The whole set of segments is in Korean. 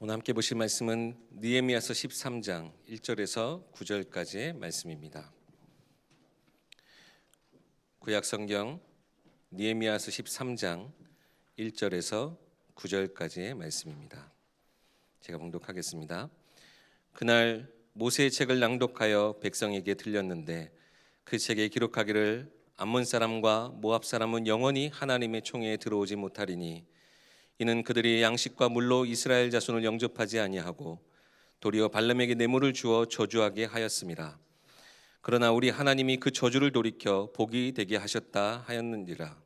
오늘 함께 보실 말씀은 느헤미야서 13장 1절에서 9절까지의 말씀입니다. 구약 성경 느헤미야서 13장 1절에서 9절까지의 말씀입니다. 제가 봉독하겠습니다. 그날 모세의 책을 낭독하여 백성에게 들렸는데 그 책에 기록하기를 암몬 사람과 모압 사람은 영원히 하나님의 총회에 들어오지 못하리니 이는 그들이 양식과 물로 이스라엘 자손을 영접하지 아니하고 도리어 발람에게 뇌물을 주어 저주하게 하였음이라. 그러나 우리 하나님이 그 저주를 돌이켜 복이 되게 하셨다 하였느니라.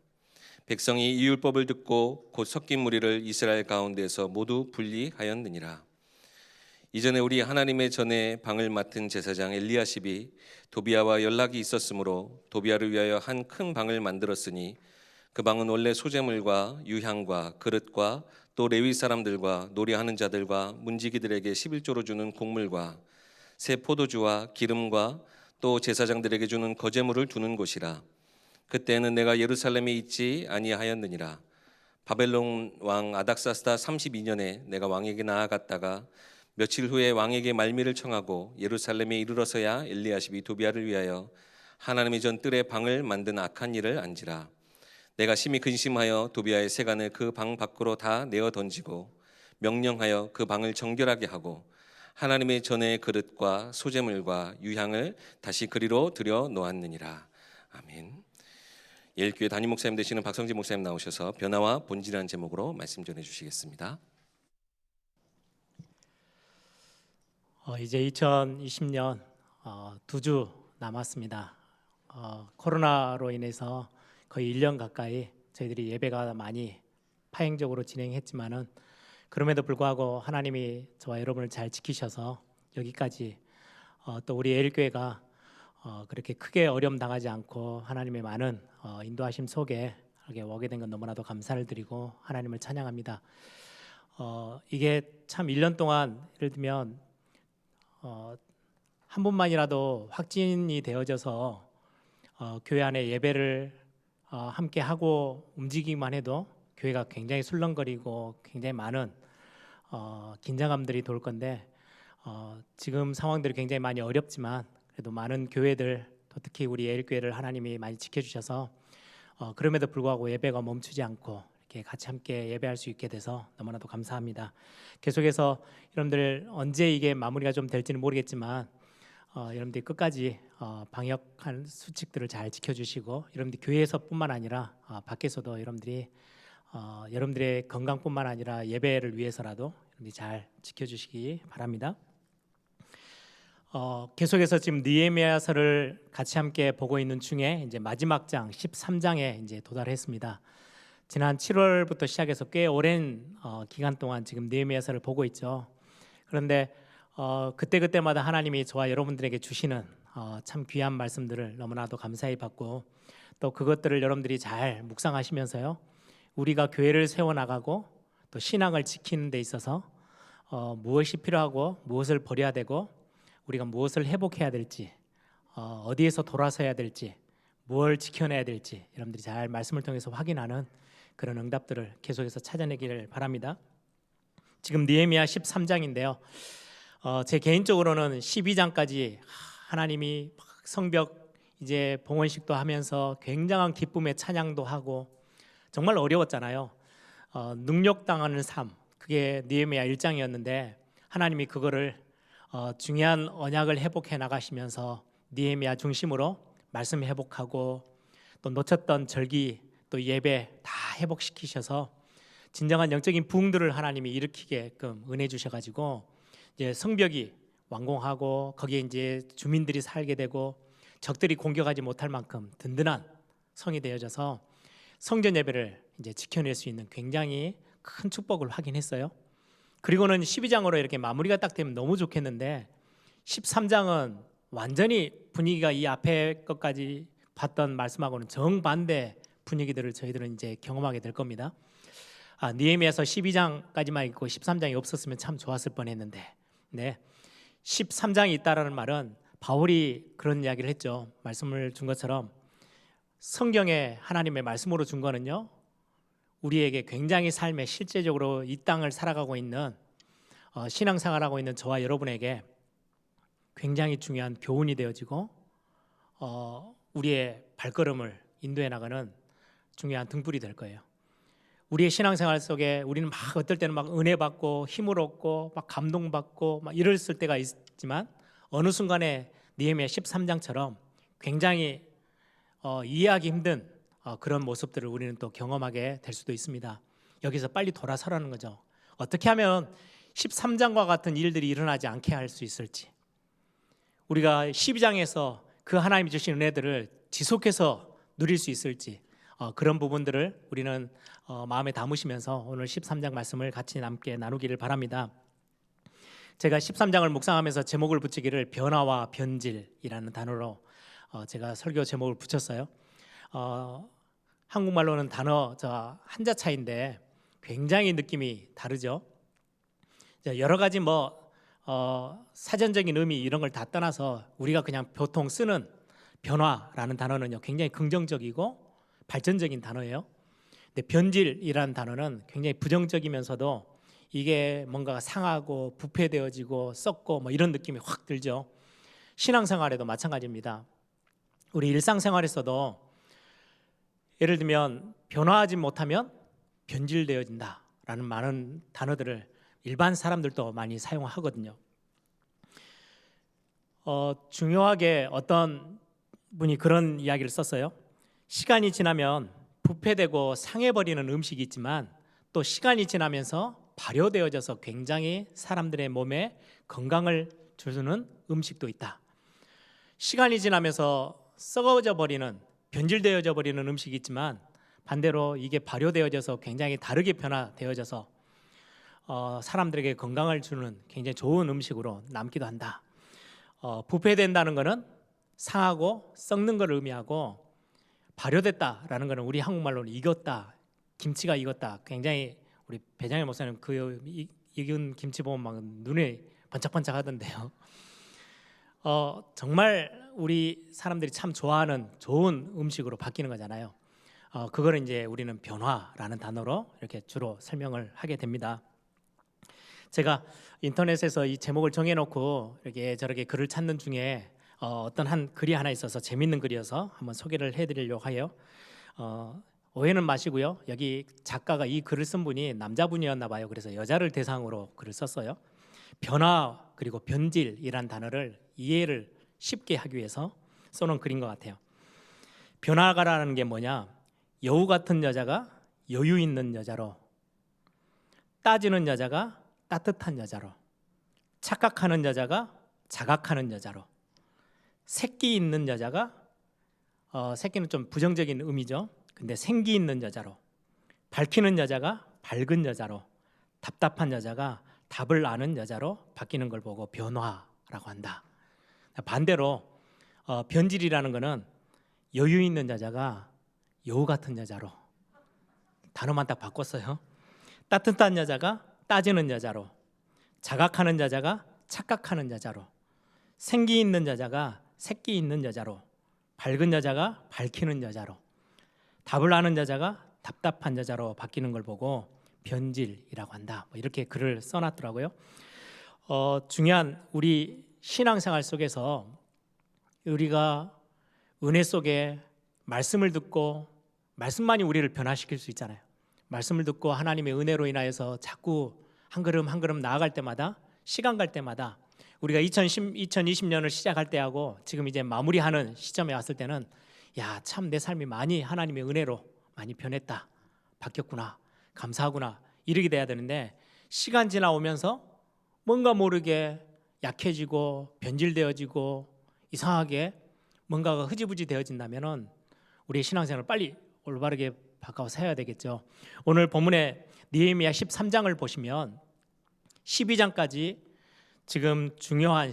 백성이 이 율법을 듣고 곧 섞인 무리를 이스라엘 가운데에서 모두 분리하였느니라. 이전에 우리 하나님의 전에 방을 맡은 제사장 엘리야십이 도비아와 연락이 있었으므로 도비아를 위하여 한 큰 방을 만들었으니 그 방은 원래 소재물과 유향과 그릇과 또 레위 사람들과 노래하는 자들과 문지기들에게 11조로 주는 곡물과 새 포도주와 기름과 또 제사장들에게 주는 거제물을 두는 곳이라. 그때는 내가 예루살렘에 있지 아니하였느니라. 바벨론 왕 아닥사스다 32년에 내가 왕에게 나아갔다가 며칠 후에 왕에게 말미를 청하고 예루살렘에 이르러서야 엘리야십이 도비아를 위하여 하나님의 전 뜰에 방을 만든 악한 일을 안지라. 내가 심히 근심하여 도비아의 세간을 그 방 밖으로 다 내어 던지고 명령하여 그 방을 정결하게 하고 하나님의 전의 그릇과 소재물과 유향을 다시 그리로 들여 놓았느니라. 아멘. 예일교회 담임 목사님 되시는 박성진 목사님 나오셔서 변화와 본질이라는 제목으로 말씀 전해 주시겠습니다. 이제 2020년 2주 남았습니다. 코로나로 인해서 거의 1년 가까이 저희들이 예배가 많이 파행적으로 진행했지만은 그럼에도 불구하고 하나님이 저와 여러분을 잘 지키셔서 여기까지 또 우리 예일교회가 그렇게 크게 어려움 당하지 않고 하나님의 많은 인도하심 속에 이렇게 오게 된 건 너무나도 감사를 드리고 하나님을 찬양합니다. 이게 참 1년 동안 예를 들면 한 번만이라도 확진이 되어져서 교회 안에 예배를 함께 하고 움직이기만 해도 교회가 굉장히 술렁거리고 굉장히 많은 긴장감들이 돌 건데 지금 상황들이 굉장히 많이 어렵지만 그래도 많은 교회들 또 특히 우리 예일교회를 하나님이 많이 지켜주셔서 그럼에도 불구하고 예배가 멈추지 않고 이렇게 같이 함께 예배할 수 있게 돼서 너무나도 감사합니다. 계속해서 여러분들 언제 이게 마무리가 좀 될지는 모르겠지만 여러분들이 끝까지 방역한 수칙들을 잘 지켜주시고 여러분들 교회에서뿐만 아니라 밖에서도 여러분들이 여러분들의 건강뿐만 아니라 예배를 위해서라도 여러분들이 잘 지켜주시기 바랍니다. 계속해서 지금 느헤미야서를 같이 함께 보고 있는 중에 이제 마지막 장 13장에 이제 도달했습니다. 지난 7월부터 시작해서 꽤 오랜 기간 동안 지금 느헤미야서를 보고 있죠. 그런데 그때마다 하나님이 저와 여러분들에게 주시는 참 귀한 말씀들을 너무나도 감사히 받고 또 그것들을 여러분들이 잘 묵상하시면서요 우리가 교회를 세워나가고 또 신앙을 지키는 데 있어서 무엇이 필요하고 무엇을 버려야 되고 우리가 무엇을 회복해야 될지 어디에서 돌아서야 될지 무엇을 지켜내야 될지 여러분들이 잘 말씀을 통해서 확인하는 그런 응답들을 계속해서 찾아내기를 바랍니다. 지금 느헤미야 13장인데요 제 개인적으로는 12장까지 하나님이 성벽 이제 봉헌식도 하면서 굉장한 기쁨의 찬양도 하고 정말 어려웠잖아요. 능욕당하는 삶 그게 느헤미야 1장이었는데 하나님이 그거를 중요한 언약을 회복해 나가시면서 느헤미야 중심으로 말씀 회복하고 또 놓쳤던 절기 또 예배 다 회복시키셔서 진정한 영적인 부흥들을 하나님이 일으키게끔 은혜 주셔가지고 이제 성벽이 완공하고 거기에 이제 주민들이 살게 되고 적들이 공격하지 못할 만큼 든든한 성이 되어져서 성전 예배를 이제 지켜낼 수 있는 굉장히 큰 축복을 확인했어요. 그리고는 12장으로 이렇게 마무리가 딱 되면 너무 좋겠는데 13장은 완전히 분위기가 이 앞에 것까지 봤던 말씀하고는 정반대 분위기들을 저희들은 이제 경험하게 될 겁니다. 느헤미야서 12장까지만 읽고 13장이 없었으면 참 좋았을 뻔했는데 네, 13장이 있다라는 말은 바울이 그런 이야기를 했죠. 말씀을 준 것처럼 성경에 하나님의 말씀으로 준 거는요 우리에게 굉장히 삶에 실제적으로 이 땅을 살아가고 있는 신앙생활하고 있는 저와 여러분에게 굉장히 중요한 교훈이 되어지고 우리의 발걸음을 인도해 나가는 중요한 등불이 될 거예요. 우리의 신앙생활 속에 우리는 막 어떨 때는 막 은혜 받고 힘을 얻고 막 감동받고 막 이랬을 때가 있지만 어느 순간에 느헤미야 13장처럼 굉장히 이해하기 힘든 그런 모습들을 우리는 또 경험하게 될 수도 있습니다. 여기서 빨리 돌아서라는 거죠. 어떻게 하면 13장과 같은 일들이 일어나지 않게 할 수 있을지, 우리가 12장에서 그 하나님이 주신 은혜들을 지속해서 누릴 수 있을지, 그런 부분들을 우리는 마음에 담으시면서 오늘 13장 말씀을 같이 함께 나누기를 바랍니다. 제가 13장을 묵상하면서 제목을 붙이기를 변화와 변질이라는 단어로 제가 설교 제목을 붙였어요. 한국말로는 단어 한자 차이인데 굉장히 느낌이 다르죠. 여러 가지 사전적인 의미 이런 걸 다 떠나서 우리가 그냥 보통 쓰는 변화라는 단어는요 굉장히 긍정적이고 발전적인 단어예요. 근데 변질이라는 단어는 굉장히 부정적이면서도 이게 뭔가 상하고 부패되어지고 썩고 이런 느낌이 확 들죠. 신앙생활에도 마찬가지입니다. 우리 일상생활에서도 예를 들면 변화하지 못하면 변질되어진다라는 많은 단어들을 일반 사람들도 많이 사용하거든요. 중요하게 어떤 분이 그런 이야기를 썼어요. 시간이 지나면 부패되고 상해버리는 음식이 있지만 또 시간이 지나면서 발효되어져서 굉장히 사람들의 몸에 건강을 주는 음식도 있다. 시간이 지나면서 썩어져 버리는, 변질되어져 버리는 음식이 있지만 반대로 이게 발효되어져서 굉장히 다르게 변화되어져서 사람들에게 건강을 주는 굉장히 좋은 음식으로 남기도 한다. 부패된다는 것은 상하고 썩는 것을 의미하고, 발효됐다라는 것은 우리 한국말로는 익었다, 김치가 익었다. 굉장히 우리 배장일 목사님 그 익은 김치 보면 막 눈에 번쩍번쩍 하던데요. 정말 우리 사람들이 참 좋아하는 좋은 음식으로 바뀌는 거잖아요. 그거를 이제 우리는 변화라는 단어로 이렇게 주로 설명을 하게 됩니다. 제가 인터넷에서 이 제목을 정해놓고 이렇게 저렇게 글을 찾는 중에 어떤 한 글이 하나 있어서 재밌는 글이어서 한번 소개를 해드리려고 해요. 오해는 마시고요. 여기 작가가 이 글을 쓴 분이 남자분이었나 봐요. 그래서 여자를 대상으로 글을 썼어요. 변화 그리고 변질이란 단어를 이해를 쉽게 하기 위해서 써놓은 글인 것 같아요. 변화가라는 게 뭐냐? 여우 같은 여자가 여유 있는 여자로, 따지는 여자가 따뜻한 여자로, 착각하는 여자가 자각하는 여자로, 새끼 있는 여자가 새끼는 좀 부정적인 의미죠. 근데 생기 있는 여자로, 밝히는 여자가 밝은 여자로, 답답한 여자가 답을 아는 여자로 바뀌는 걸 보고 변화라고 한다. 반대로 변질이라는 것은 여유 있는 여자가 여우 같은 여자로, 단어만 딱 바꿨어요. 따뜻한 여자가 따지는 여자로, 자각하는 여자가 착각하는 여자로, 생기 있는 여자가 새끼 있는 여자로, 밝은 여자가 밝히는 여자로, 답을 아는 여자가 답답한 여자로 바뀌는 걸 보고 변질이라고 한다. 이렇게 글을 써놨더라고요. 중요한 우리 신앙생활 속에서 우리가 은혜 속에 말씀을 듣고, 말씀만이 우리를 변화시킬 수 있잖아요. 말씀을 듣고 하나님의 은혜로 인하여서 자꾸 한 걸음 한 걸음 나아갈 때마다, 시간 갈 때마다, 우리가 2020년을 시작할 때하고 지금 이제 마무리하는 시점에 왔을 때는 야, 참 내 삶이 많이 하나님의 은혜로 많이 변했다, 바뀌었구나, 감사하구나 이렇게 돼야 되는데, 시간 지나오면서 뭔가 모르게 약해지고 변질되어지고 이상하게 뭔가가 흐지부지 되어진다면은 우리의 신앙생활을 빨리 올바르게 바꿔서 해야 되겠죠. 오늘 본문에 느헤미야 13장을 보시면 12장까지 지금 중요한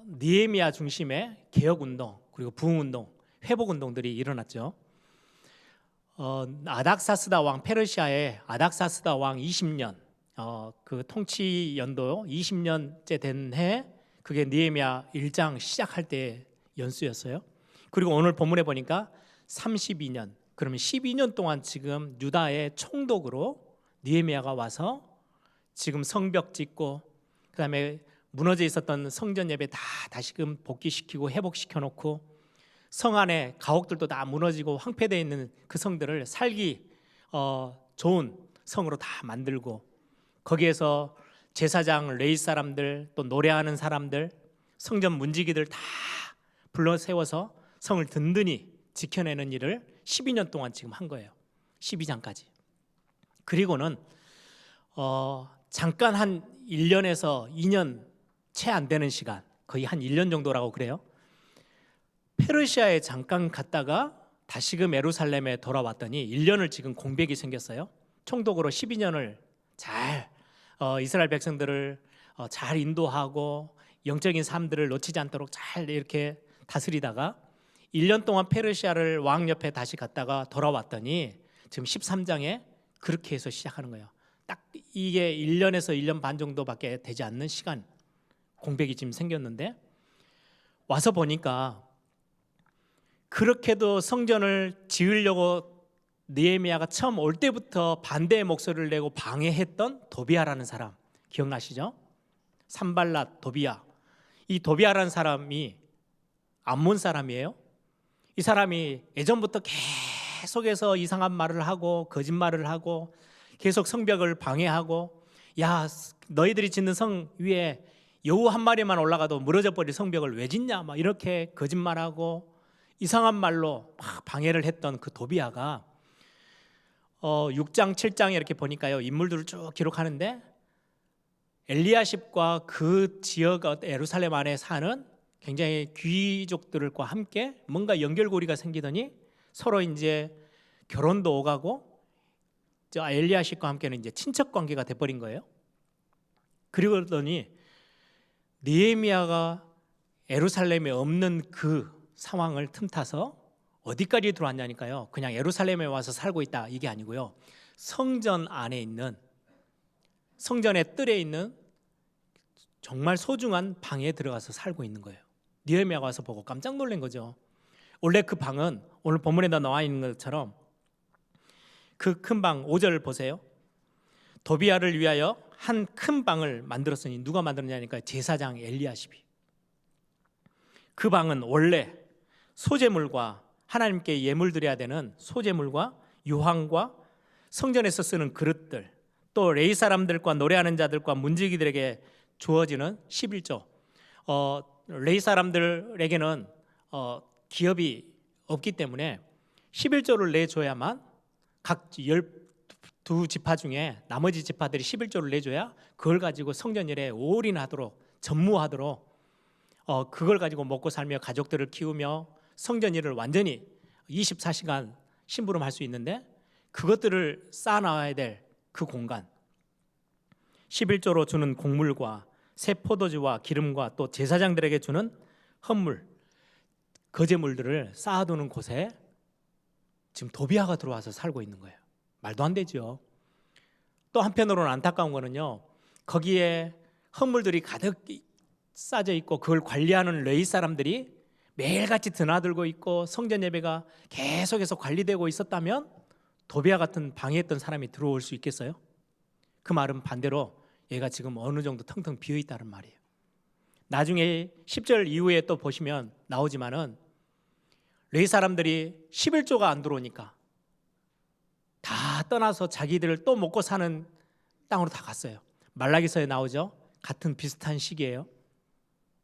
느헤미야 중심의 개혁운동 그리고 부흥운동, 회복운동들이 일어났죠. 아닥사스다 왕, 페르시아의 아닥사스다 왕 20년, 그 통치 연도 20년째 된 해, 그게 느헤미야 1장 시작할 때 연수였어요. 그리고 오늘 본문에 보니까 32년, 그러면 12년 동안 지금 유다의 총독으로 느헤미야가 와서 지금 성벽 짓고 그다음에 무너져 있었던 성전 예배 다 다시금 복귀시키고 회복시켜 놓고 성 안에 가옥들도 다 무너지고 황폐되어 있는 그 성들을 살기 좋은 성으로 다 만들고 거기에서 제사장, 레위 사람들, 또 노래하는 사람들, 성전 문지기들 다 불러 세워서 성을 든든히 지켜내는 일을 12년 동안 지금 한 거예요. 12장까지. 그리고는 잠깐 한 1년에서 2년 채 안 되는 시간, 거의 한 1년 정도라고 그래요. 페르시아에 잠깐 갔다가 다시금 예루살렘에 돌아왔더니 1년을 지금 공백이 생겼어요. 총독으로 12년을 잘 이스라엘 백성들을 잘 인도하고 영적인 삶들을 놓치지 않도록 잘 이렇게 다스리다가 1년 동안 페르시아를 왕 옆에 다시 갔다가 돌아왔더니 지금 13장에 그렇게 해서 시작하는 거예요. 딱 이게 1년에서 1년 반 정도밖에 되지 않는 시간 공백이 지금 생겼는데 와서 보니까 그렇게도 성전을 지으려고 느헤미야가 처음 올 때부터 반대의 목소리를 내고 방해했던 도비아라는 사람 기억나시죠? 산발랏, 도비아. 이 도비아라는 사람이 암몬 사람이에요. 이 사람이 예전부터 계속해서 이상한 말을 하고 거짓말을 하고 계속 성벽을 방해하고 야 너희들이 짓는 성 위에 여우 한 마리만 올라가도 무너져 버릴 성벽을 왜 짓냐 막 이렇게 거짓말하고 이상한 말로 막 방해를 했던 그 도비아가 6장 7장에 이렇게 보니까요 인물들을 쭉 기록하는데 엘리야십과 그 지역 예루살렘 안에 사는 굉장히 귀족들과 함께 뭔가 연결고리가 생기더니 서로 이제 결혼도 오가고 엘리야십과 함께는 이제 친척 관계가 돼버린 거예요. 그러더니 느헤미야가 예루살렘에 없는 그 상황을 틈타서 어디까지 들어왔냐니까요. 그냥 예루살렘에 와서 살고 있다 이게 아니고요. 성전 안에 있는 성전의 뜰에 있는 정말 소중한 방에 들어가서 살고 있는 거예요. 느헤미야가 와서 보고 깜짝 놀란 거죠. 원래 그 방은 오늘 본문에 나와 있는 것처럼 그 큰 방 5절 보세요. 도비아를 위하여 한 큰 방을 만들었으니 누가 만들었냐니까 제사장 엘리야십이. 그 방은 원래 소제물과 하나님께 예물 드려야 되는 소제물과 유황과 성전에서 쓰는 그릇들 또 레위 사람들과 노래하는 자들과 문지기들에게 주어지는 11조 레위 사람들에게는 기업이 없기 때문에 11조를 내줘야만 각 12지파 중에 나머지 지파들이 11조를 내줘야 그걸 가지고 성전일에 올인하도록 전무하도록 그걸 가지고 먹고 살며 가족들을 키우며 성전일을 완전히 24시간 심부름할 수 있는데 그것들을 쌓아놔야 될 그 공간 11조로 주는 곡물과 새 포도주와 기름과 또 제사장들에게 주는 헌물 거제물들을 쌓아두는 곳에 지금 도비아가 들어와서 살고 있는 거예요. 말도 안 되죠. 또 한편으로는 안타까운 거는요 거기에 헌물들이 가득 싸져 있고 그걸 관리하는 레위 사람들이 매일같이 드나들고 있고 성전 예배가 계속해서 관리되고 있었다면 도비아 같은 방해했던 사람이 들어올 수 있겠어요? 그 말은 반대로 얘가 지금 어느 정도 텅텅 비어있다는 말이에요. 나중에 10절 이후에 또 보시면 나오지만은 레위 사람들이 11조가 안 들어오니까 다 떠나서 자기들을 또 먹고 사는 땅으로 다 갔어요. 말라기서에 나오죠. 같은 비슷한 시기예요.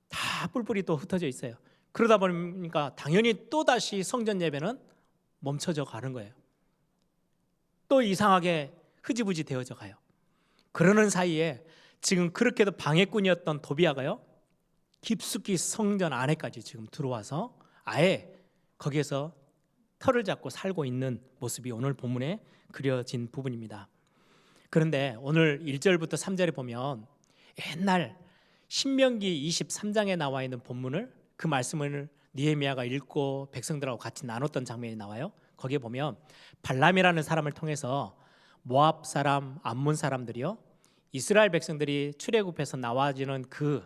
다 뿔뿔이 또 흩어져 있어요. 그러다 보니까 당연히 또다시 성전 예배는 멈춰져 가는 거예요. 또 이상하게 흐지부지 되어져 가요. 그러는 사이에 지금 그렇게도 방해꾼이었던 도비아가요 깊숙이 성전 안에까지 지금 들어와서 아예 거기에서 털을 잡고 살고 있는 모습이 오늘 본문에 그려진 부분입니다. 그런데 오늘 1절부터 3절에 보면 옛날 신명기 23장에 나와 있는 본문을 그 말씀을 느헤미야가 읽고 백성들하고 같이 나눴던 장면이 나와요. 거기에 보면 발람이라는 사람을 통해서 모압 사람, 암몬 사람들이요 이스라엘 백성들이 출애굽해서 나와지는 그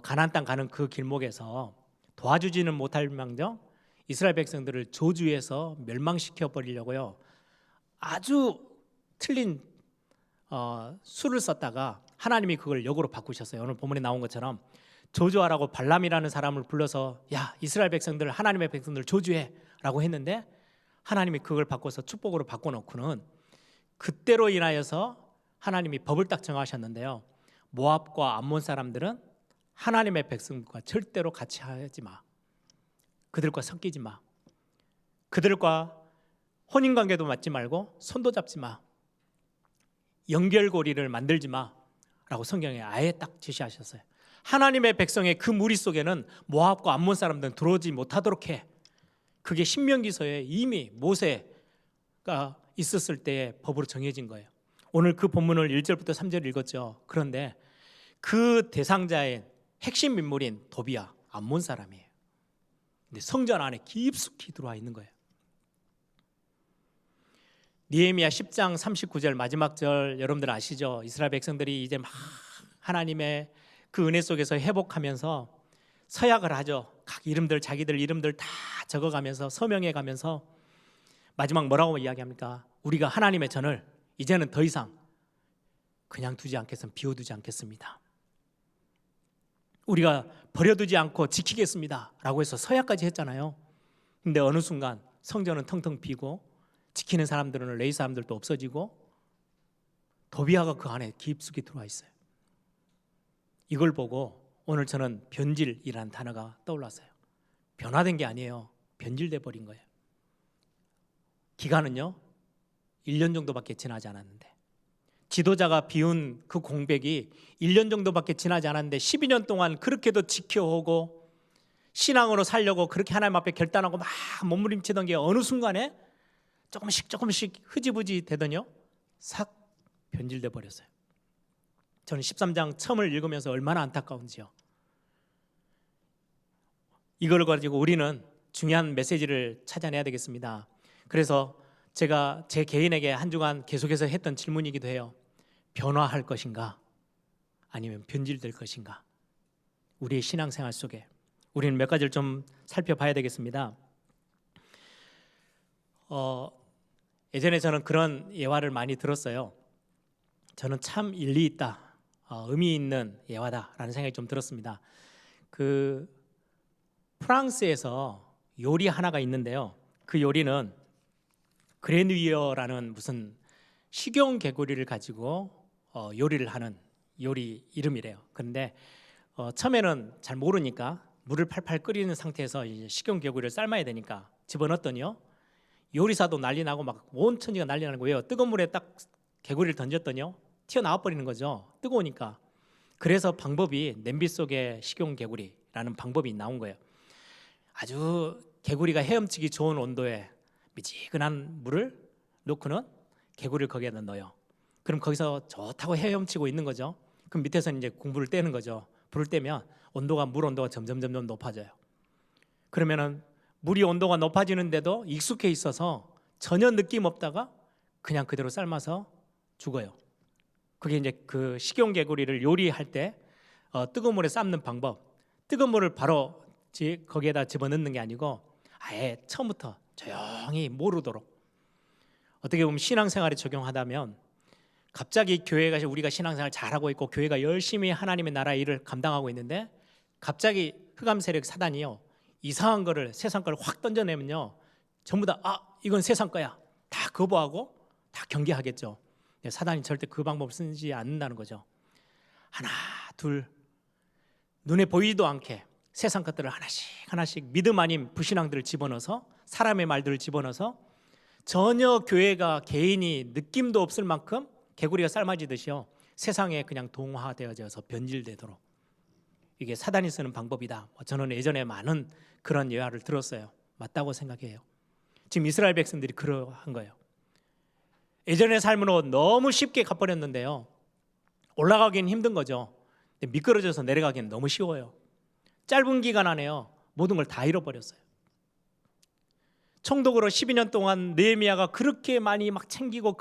가나안 땅 가는 그 길목에서 도와주지는 못할 망정 이스라엘 백성들을 저주해서 멸망시켜 버리려고요 아주 틀린 수를 썼다가 하나님이 그걸 역으로 바꾸셨어요. 오늘 본문에 나온 것처럼 조주하라고 발람이라는 사람을 불러서 야 이스라엘 백성들 하나님의 백성들 조주해라고 했는데 하나님이 그걸 바꿔서 축복으로 바꿔놓고는 그때로 인하여서 하나님이 법을 딱 정하셨는데요. 모압과 암몬 사람들은 하나님의 백성과 절대로 같이 하지 마. 그들과 섞이지 마. 그들과 혼인관계도 맺지 말고 손도 잡지 마. 연결고리를 만들지 마라고 성경에 아예 딱 제시하셨어요. 하나님의 백성의 그 무리 속에는 모압과 암몬 사람들은 들어오지 못하도록 해. 그게 신명기서에 이미 모세가 있었을 때의 법으로 정해진 거예요. 오늘 그 본문을 1절부터 3절 읽었죠. 그런데 그 대상자의 핵심 인물인 도비야 암몬 사람이에요. 근데 성전 안에 깊숙이 들어와 있는 거예요. 느헤미야 10장 39절 마지막 절 여러분들 아시죠? 이스라엘 백성들이 이제 막 하나님의 그 은혜 속에서 회복하면서 서약을 하죠. 각 이름들 자기들 이름들 다 적어가면서 서명해가면서 마지막 뭐라고 이야기합니까? 우리가 하나님의 전을 이제는 더 이상 그냥 두지 않겠습니다. 비워두지 않겠습니다. 우리가 버려두지 않고 지키겠습니다 라고 해서 서약까지 했잖아요. 근데 어느 순간 성전은 텅텅 비고 지키는 사람들은 레위 사람들도 없어지고 도비아가 그 안에 깊숙이 들어와 있어요. 이걸 보고 오늘 저는 변질이라는 단어가 떠올랐어요. 변화된 게 아니에요. 변질돼 버린 거예요. 기간은요 1년 정도밖에 지나지 않았는데 지도자가 비운 그 공백이 1년 정도밖에 지나지 않았는데 12년 동안 그렇게도 지켜오고 신앙으로 살려고 그렇게 하나님 앞에 결단하고 막 몸부림치던 게 어느 순간에 조금씩 흐지부지 되더니요 싹 변질돼 버렸어요. 저는 13장 처음을 읽으면서 얼마나 안타까운지요. 이걸 가지고 우리는 중요한 메시지를 찾아내야 되겠습니다. 그래서 제가 제 개인에게 한 주간 계속해서 했던 질문이기도 해요. 변화할 것인가? 아니면 변질될 것인가? 우리의 신앙생활 속에 우리는 몇 가지를 좀 살펴봐야 되겠습니다. 예전에 저는 그런 예화를 많이 들었어요. 저는 참 일리 있다, 의미 있는 예화다라는 생각이 좀 들었습니다. 그 프랑스에서 요리 하나가 있는데요. 그 요리는 그레누이어라는 무슨 식용 개구리를 가지고 요리를 하는 요리 이름이래요. 그런데 처음에는 잘 모르니까 물을 팔팔 끓이는 상태에서 이제 식용 개구리를 삶아야 되니까 집어넣었더니요 요리사도 난리 나고 막 온 천지가 난리 나는 거예요. 뜨거운 물에 딱 개구리를 던졌더니요 튀어나와 버리는 거죠. 뜨거우니까. 그래서 방법이 냄비 속에 식용 개구리라는 방법이 나온 거예요. 아주 개구리가 헤엄치기 좋은 온도에 미지근한 물을 넣고는 개구리를 거기에다 넣어요. 그럼 거기서 좋다고 헤엄치고 있는 거죠. 그럼 밑에서는 이제 공불을 떼는 거죠. 불을 떼면 물 온도가 점점 높아져요. 그러면은 물이 온도가 높아지는데도 익숙해 있어서 전혀 느낌 없다가 그냥 그대로 삶아서 죽어요. 그게 이제 그 식용 개구리를 요리할 때 뜨거운 물에 삶는 방법. 뜨거운 물을 바로 거기에다 집어넣는 게 아니고 아예 처음부터 조용히 모르도록. 어떻게 보면 신앙생활에 적용하다면 갑자기 교회가 우리가 신앙생활 잘하고 있고 교회가 열심히 하나님의 나라 일을 감당하고 있는데 갑자기 흑암 세력 사단이요 이상한 거를 세상 거를 확 던져내면요 전부 다 이건 세상 거야 다 거부하고 다 경계하겠죠. 사단이 절대 그 방법을 쓰지 않는다는 거죠. 하나 둘 눈에 보이지도 않게 세상 것들을 하나씩 믿음 아닌 불신앙들을 집어넣어서 사람의 말들을 집어넣어서 전혀 교회가 개인이 느낌도 없을 만큼 개구리가 삶아지듯이요 세상에 그냥 동화되어져서 변질되도록 이게 사단이 쓰는 방법이다. 저는 예전에 많은 그런 예화를 들었어요. 맞다고 생각해요. 지금 이스라엘 백성들이 그러한 거예요. 예전의 삶으로 너무 쉽게 가버렸는데요 올라가기는 힘든 거죠. 근데 미끄러져서 내려가기는 너무 쉬워요. 짧은 기간 안에요 모든 걸 다 잃어버렸어요. 총독으로 12년 동안 느헤미야가 그렇게 많이 막 챙기고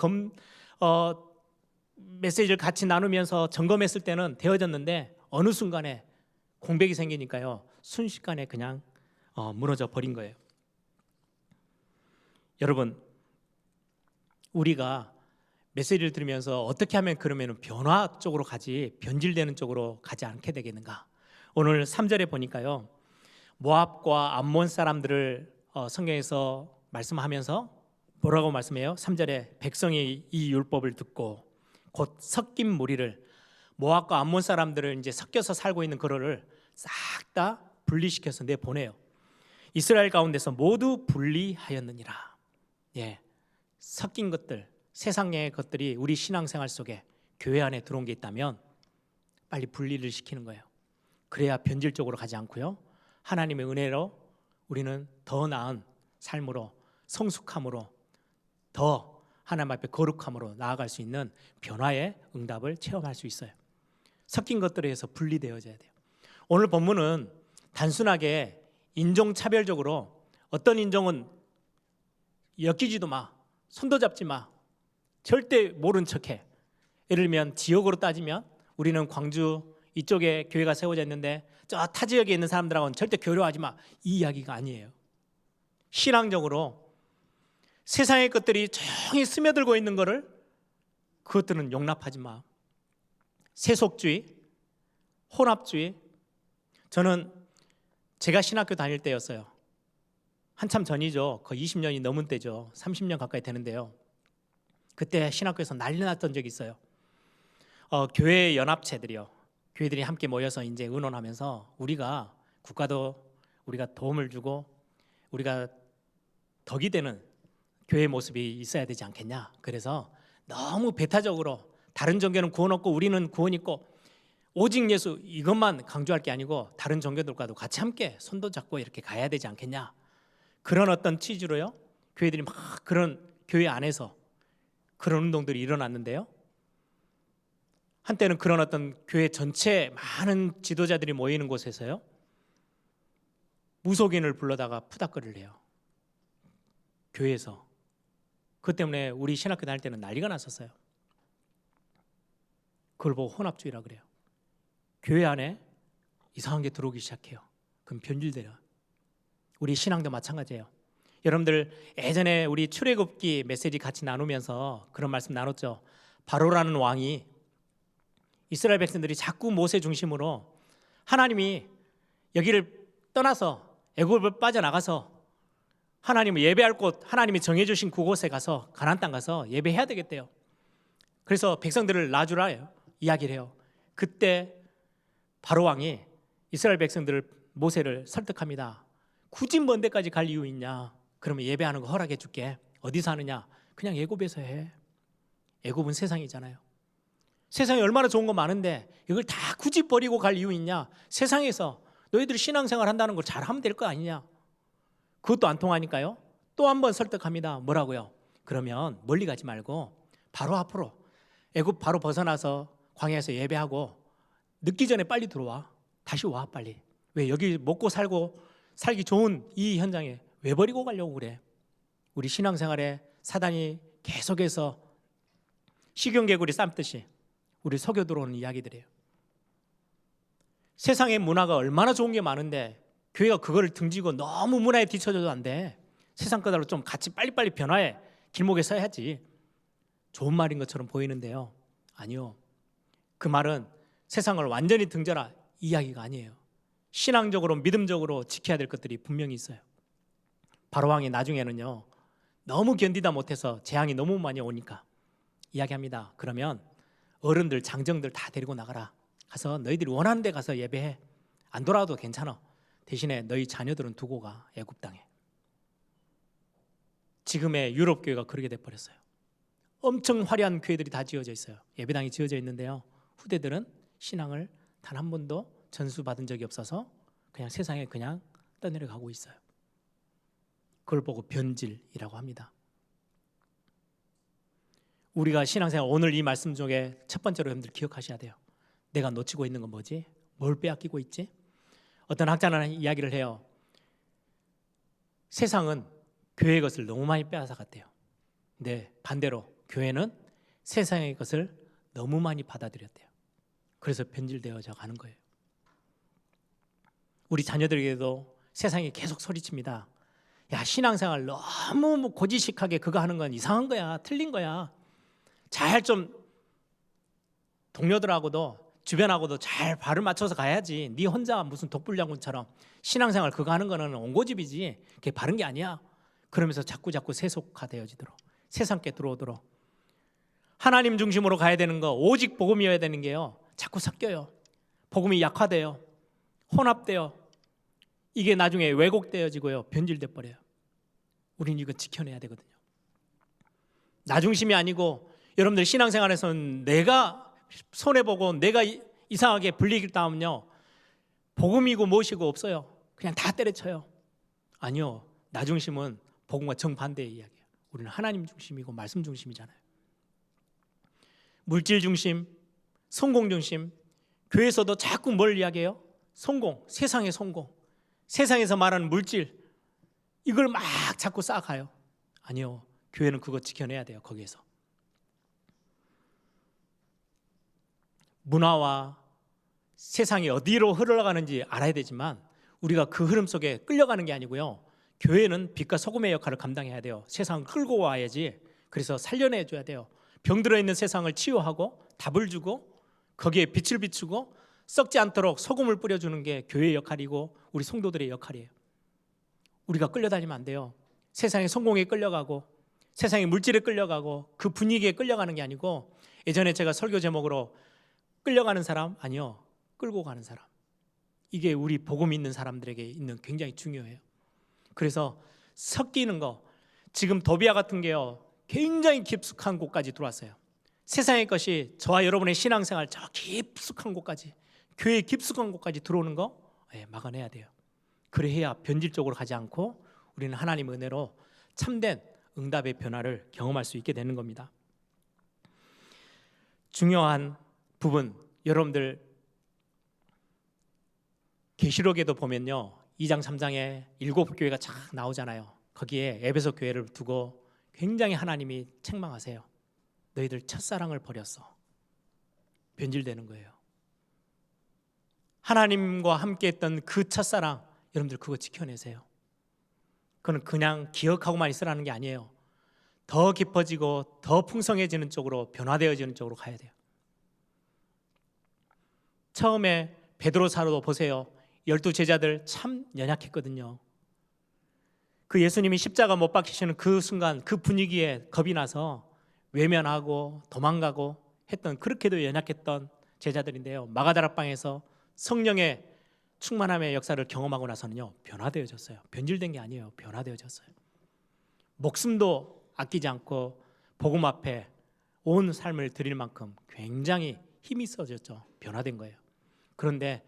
메시지를 같이 나누면서 점검했을 때는 되어졌는데 어느 순간에 공백이 생기니까요 순식간에 그냥 무너져 버린 거예요. 여러분 우리가 메시지를 들으면서 어떻게 하면 그러면 변화 쪽으로 가지 변질되는 쪽으로 가지 않게 되겠는가? 오늘 3절에 보니까요. 모압과 암몬 사람들을 성경에서 말씀하면서 뭐라고 말씀해요? 3절에 백성이 이 율법을 듣고 곧 섞인 무리를 모압과 암몬 사람들을 이제 섞여서 살고 있는 그거를 싹 다 분리시켜서 내보내요. 이스라엘 가운데서 모두 분리하였느니라. 예, 섞인 것들, 세상의 것들이 우리 신앙생활 속에 교회 안에 들어온 게 있다면 빨리 분리를 시키는 거예요. 그래야 변질적으로 가지 않고요. 하나님의 은혜로 우리는 더 나은 삶으로 성숙함으로 더 하나님 앞에 거룩함으로 나아갈 수 있는 변화의 응답을 체험할 수 있어요. 섞인 것들에서 분리되어져야 돼요. 오늘 본문은 단순하게 인종차별적으로 어떤 인종은 엮이지도 마, 손도 잡지 마, 절대 모른 척해. 예를 들면 지역으로 따지면 우리는 광주 이쪽에 교회가 세워져 있는데 저 타 지역에 있는 사람들하고는 절대 교류하지 마, 이 이야기가 아니에요. 신앙적으로 세상의 것들이 조용히 스며들고 있는 것을 그것들은 용납하지 마. 세속주의, 혼합주의. 저는 제가 신학교 다닐 때였어요. 한참 전이죠. 거의 20년이 넘은 때죠. 30년 가까이 되는데요. 그때 신학교에서 난리 났던 적이 있어요. 교회 연합체들이요. 교회들이 함께 모여서 이제 의논하면서 우리가 국가도 우리가 도움을 주고 우리가 덕이 되는 교회 모습이 있어야 되지 않겠냐. 그래서 너무 배타적으로 다른 종교는 구원 없고 우리는 구원 있고 오직 예수 이것만 강조할 게 아니고 다른 종교들과도 같이 함께 손도 잡고 이렇게 가야 되지 않겠냐. 그런 어떤 취지로요. 교회들이 막 그런 교회 안에서 그런 운동들이 일어났는데요. 한때는 그런 어떤 교회 전체 많은 지도자들이 모이는 곳에서요. 무속인을 불러다가 푸닥거리를 해요. 교회에서. 그것 때문에 우리 신학교 다닐 때는 난리가 났었어요. 그걸 보고 혼합주의라 그래요. 교회 안에 이상한 게 들어오기 시작해요. 그럼 변질돼요. 우리 신앙도 마찬가지예요. 여러분들 예전에 우리 출애굽기 메시지 같이 나누면서 그런 말씀 나눴죠. 바로라는 왕이 이스라엘 백성들이 자꾸 모세 중심으로 하나님이 여기를 떠나서 애굽을 빠져나가서 하나님을 예배할 곳, 하나님이 정해주신 그곳에 가서 가나안 땅 가서 예배해야 되겠대요. 그래서 백성들을 놔주라 이야기를 해요. 그때 바로 왕이 이스라엘 백성들을 모세를 설득합니다. 굳이 먼 데까지 갈 이유 있냐? 그러면 예배하는 거 허락해 줄게. 어디서 하느냐? 그냥 애굽에서 해. 애굽은 세상이잖아요. 세상에 얼마나 좋은 거 많은데 이걸 다 굳이 버리고 갈 이유 있냐? 세상에서 너희들이 신앙생활 한다는 걸 잘하면 될 거 아니냐? 그것도 안 통하니까요. 또 한 번 설득합니다. 뭐라고요? 그러면 멀리 가지 말고 바로 앞으로 애굽 바로 벗어나서 광야에서 예배하고 늦기 전에 빨리 들어와. 다시 와 빨리. 왜 여기 먹고 살고 살기 좋은 이 현장에 왜 버리고 가려고 그래? 우리 신앙생활에 사단이 계속해서 식용개구리 삶듯이 우리 속여 들어오는 이야기들이에요. 세상의 문화가 얼마나 좋은 게 많은데 교회가 그거를 등지고 너무 문화에 뒤처져도 안 돼. 세상 거대로 좀 같이 빨리빨리 변화해. 길목에 서야지. 좋은 말인 것처럼 보이는데요. 아니요. 그 말은 세상을 완전히 등져라 이야기가 아니에요. 신앙적으로 믿음적으로 지켜야 될 것들이 분명히 있어요. 바로왕이 나중에는요. 너무 견디다 못해서 재앙이 너무 많이 오니까 이야기합니다. 그러면 어른들 장정들 다 데리고 나가라. 가서 너희들이 원하는 데 가서 예배해. 안 돌아와도 괜찮아. 대신에 너희 자녀들은 두고 가. 애굽 땅에. 지금의 유럽 교회가 그렇게 돼버렸어요. 엄청 화려한 교회들이 다 지어져 있어요. 예배당이 지어져 있는데요. 후대들은 신앙을 단 한 번도 전수받은 적이 없어서 그냥 세상에 그냥 떠내려가고 있어요. 그걸 보고 변질이라고 합니다. 우리가 신앙생활 오늘 이 말씀 중에 첫 번째로 여러분들 기억하셔야 돼요. 내가 놓치고 있는 건 뭐지? 뭘 빼앗기고 있지? 어떤 학자는 이야기를 해요. 세상은 교회의 것을 너무 많이 빼앗아 갔대요. 근데 반대로 교회는 세상의 것을 너무 많이 받아들였대요. 그래서 변질되어져 가는 거예요. 우리 자녀들에게도 세상이 계속 소리칩니다. 야, 신앙생활 너무 고지식하게 그거 하는 건 이상한 거야. 틀린 거야. 잘 좀 동료들하고도 주변하고도 잘 발을 맞춰서 가야지. 네 혼자 무슨 독불장군처럼 신앙생활 그거 하는 거는 옹고집이지. 그게 바른 게 아니야. 그러면서 자꾸 세속화되어지도록, 세상께 들어오도록, 하나님 중심으로 가야 되는 거, 오직 복음이어야 되는 게요, 자꾸 섞여요. 복음이 약화돼요. 혼합돼요. 이게 나중에 왜곡되어지고요, 변질돼 버려요. 우리는 이거 지켜내야 되거든요. 나 중심이 아니고, 여러분들 신앙생활에서는 내가 손해보고 내가 이상하게 불리기 따면요, 복음이고 무엇이고 없어요. 그냥 다 때려쳐요. 아니요, 나 중심은 복음과 정반대의 이야기예요. 우리는 하나님 중심이고 말씀 중심이잖아요. 물질 중심, 성공 중심. 교회에서도 자꾸 뭘 이야기해요? 성공, 세상의 성공, 세상에서 말하는 물질, 이걸 막 자꾸 쌓아가요. 아니요, 교회는 그거 지켜내야 돼요. 거기에서 문화와 세상이 어디로 흘러가는지 알아야 되지만, 우리가 그 흐름 속에 끌려가는 게 아니고요, 교회는 빛과 소금의 역할을 감당해야 돼요. 세상을 끌고 와야지. 그래서 살려내줘야 돼요. 병들어 있는 세상을 치유하고 답을 주고 거기에 빛을 비추고 썩지 않도록 소금을 뿌려주는 게 교회의 역할이고 우리 성도들의 역할이에요. 우리가 끌려다니면 안 돼요. 세상의 성공에 끌려가고 세상의 물질에 끌려가고 그 분위기에 끌려가는 게 아니고, 예전에 제가 설교 제목으로 끌려가는 사람, 아니요, 끌고 가는 사람. 이게 우리 복음 있는 사람들에게 있는 굉장히 중요해요. 그래서 섞이는 거, 지금 도비아 같은 게요, 굉장히 깊숙한 곳까지 들어왔어요. 세상의 것이 저와 여러분의 신앙생활 저 깊숙한 곳까지, 교회 깊숙한 곳까지 들어오는 거 막아내야 돼요. 그래야 변질적으로 가지 않고 우리는 하나님의 은혜로 참된 응답의 변화를 경험할 수 있게 되는 겁니다. 중요한 부분, 여러분들 계시록에도 보면요, 2장 3장에 7교회가 쫙 나오잖아요. 거기에 에베소 교회를 두고 굉장히 하나님이 책망하세요. 너희들 첫사랑을 버렸어. 변질되는 거예요. 하나님과 함께 했던 그 첫사랑, 여러분들 그거 지켜내세요. 그건 그냥 기억하고만 있으라는 게 아니에요. 더 깊어지고 더 풍성해지는 쪽으로, 변화되어지는 쪽으로 가야 돼요. 처음에 베드로사도 보세요. 12제자들 참 연약했거든요. 그 예수님이 십자가 못 박히시는 그 순간, 그 분위기에 겁이 나서 외면하고 도망가고 했던, 그렇게도 연약했던 제자들인데요, 마가다락방에서 성령의 충만함의 역사를 경험하고 나서는요, 변화되어졌어요. 변질된 게 아니에요. 변화되어졌어요. 목숨도 아끼지 않고 복음 앞에 온 삶을 드릴 만큼 굉장히 힘이 써졌죠. 변화된 거예요. 그런데